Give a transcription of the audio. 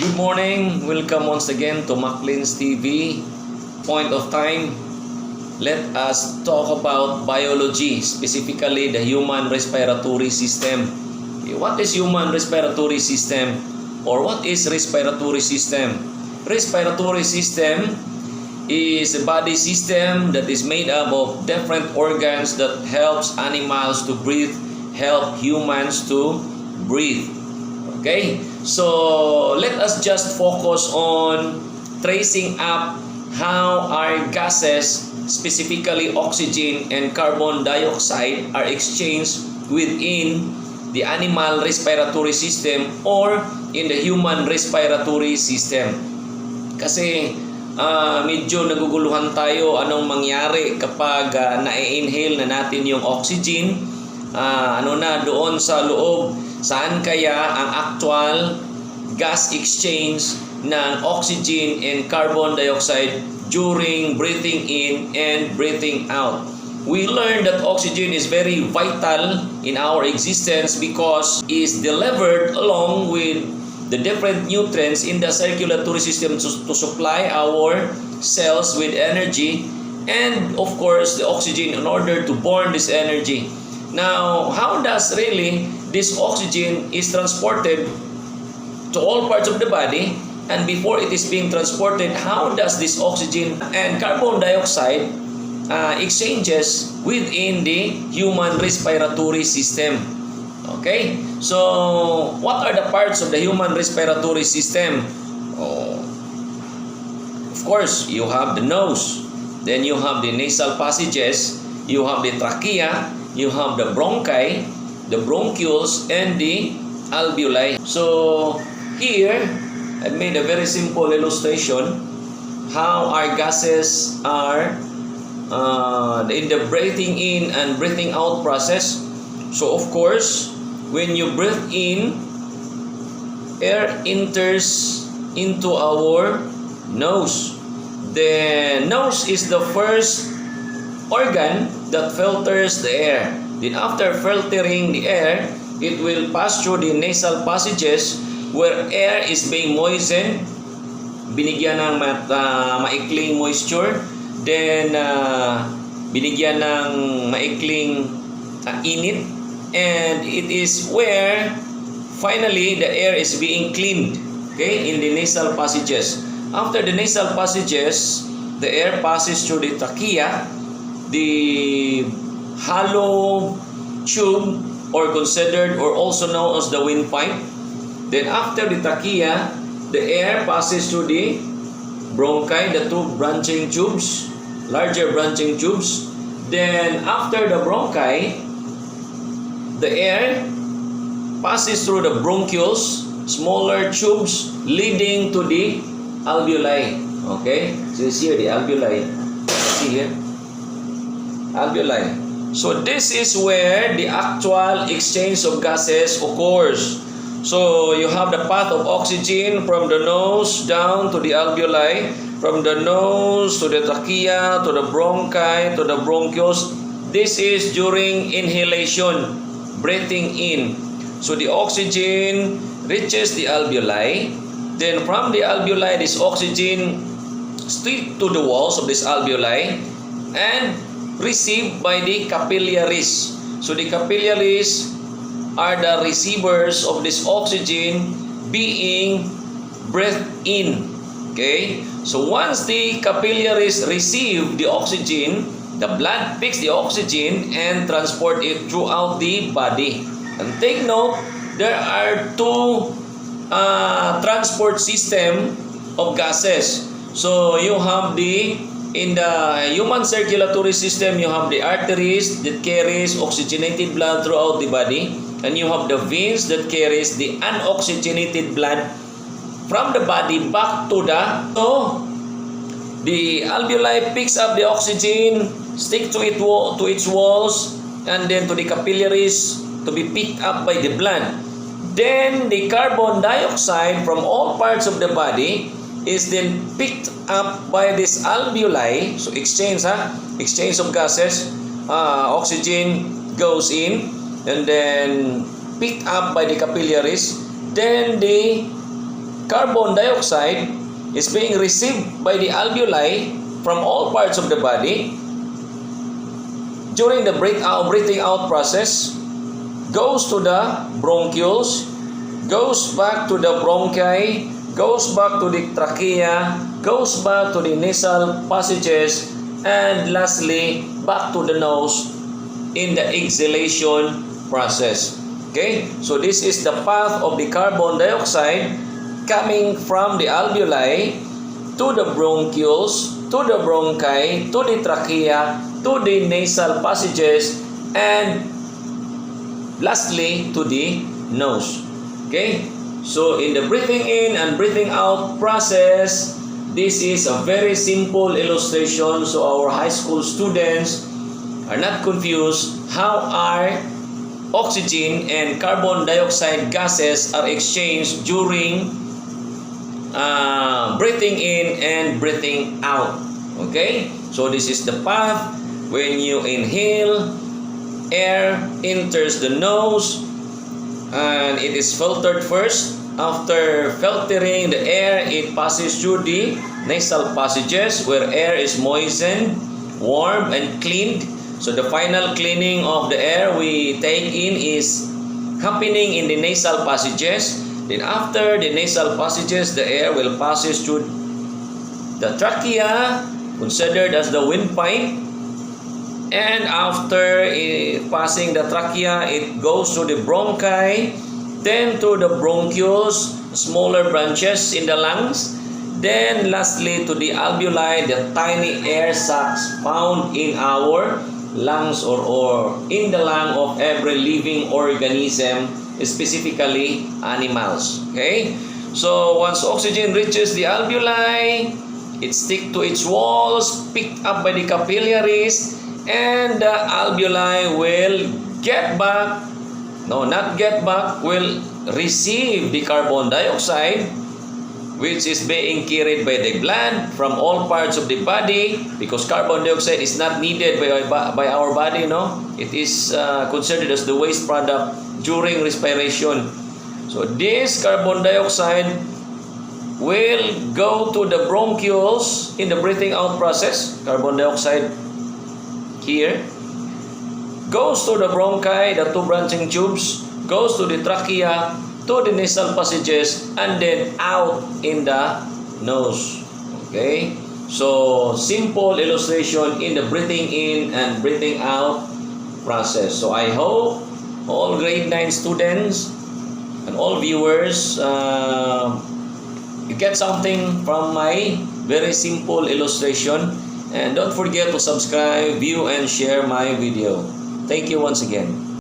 Good morning. Welcome once again to MaqLinz TV. Point of time. Let us talk about biology, specifically the human respiratory system. What is human respiratory system? Or what is respiratory system? Respiratory system is a body system that is made up of different organs that helps animals to breathe, help humans to breathe. Okay? So let us just focus on tracing up how our gases, specifically oxygen and carbon dioxide, are exchanged within the animal respiratory system or in the human respiratory system. Kasi medyo naguguluhan tayo anong mangyari kapag na-inhale na natin yung oxygen, doon sa loob, saan kaya ang actual gas exchange ng oxygen and carbon dioxide during breathing in and breathing out. We learned that oxygen is very vital in our existence because it is delivered along with the different nutrients in the circulatory system to supply our cells with energy, and of course the oxygen in order to burn this energy. Now, how does really this oxygen is transported to all parts of the body, and before it is being transported, how does this oxygen and carbon dioxide exchanges within the human respiratory system? Okay, so what are the parts of the human respiratory system? Of course, you have the nose, then you have the nasal passages, you have the trachea, you have the bronchi, the bronchioles, and the alveoli. So here, I made a very simple illustration how our gases are in the breathing in and breathing out process. So of course, when you breathe in, air enters into our nose. The nose is the first organ that filters the air. Then after filtering the air, it will pass through the nasal passages where air is being moistened, binigyan ng maikling moisture, then binigyan ng maikling init, and it is where finally the air is being cleaned, okay, in the nasal passages. After the nasal passages, the air passes through the trachea, the hollow tube, or considered or also known as the windpipe. Then after the trachea, the air passes through the bronchi, the two branching tubes, larger branching tubes. Then after the bronchi, the air passes through the bronchioles, smaller tubes leading to the alveoli. Okay, so you see here the alveoli. See here, alveoli. So this is where the actual exchange of gases occurs. So you have the path of oxygen from the nose down to the alveoli, from the nose to the trachea, to the bronchi, to the bronchioles. This is during inhalation, breathing in. So the oxygen reaches the alveoli. Then from the alveoli, this oxygen stick to the walls of this alveoli and received by the capillaries. So the capillaries are the receivers of this oxygen being breathed in. Okay? So once the capillaries receive the oxygen, the blood picks the oxygen and transport it throughout the body. And take note, there are two transport system of gases. So you have in the human circulatory system, you have the arteries that carries oxygenated blood throughout the body, and you have the veins that carries the unoxygenated blood from the body back to the alveoli picks up the oxygen, stick to its walls, and then to the capillaries to be picked up by the blood. Then the carbon dioxide from all parts of the body is then picked up by this alveoli. So exchange of gases. Oxygen goes in and then picked up by the capillaries. Then the carbon dioxide is being received by the alveoli from all parts of the body during the breathing out process, goes to the bronchioles, goes back to the bronchi, goes back to the trachea, goes back to the nasal passages, and lastly, back to the nose in the exhalation process. Okay? So this is the path of the carbon dioxide coming from the alveoli to the bronchioles, to the bronchi, to the trachea, to the nasal passages, and lastly to the nose. Okay? So in the breathing in and breathing out process, this is a very simple illustration so our high school students are not confused how are oxygen and carbon dioxide gases are exchanged during breathing in and breathing out. Okay? So this is the path. When you inhale, air enters the nose and it is filtered first. After filtering the air, it passes through the nasal passages where air is moistened, warmed, and cleaned. So the final cleaning of the air we take in is happening in the nasal passages. Then after the nasal passages, the air will passes through the trachea, considered as the windpipe. And after passing the trachea, it goes to the bronchi, then to the bronchioles, smaller branches in the lungs, then lastly to the alveoli, the tiny air sacs found in our lungs or in the lung of every living organism, specifically animals. Okay? So once oxygen reaches the alveoli, it sticks to its walls, picked up by the capillaries, and the alveoli will will receive the carbon dioxide, which is being carried by the blood from all parts of the body, because carbon dioxide is not needed by our body, no? It is considered as the waste product during respiration. So this carbon dioxide will go to the bronchioles in the breathing out process. Carbon dioxide here goes to the bronchi, the two branching tubes, goes to the trachea, to the nasal passages, and then out in the nose. Okay? So, simple illustration in the breathing in and breathing out process. So, I hope all grade 9 students and all viewers, you get something from my very simple illustration. And don't forget to subscribe, view, and share my video. Thank you once again.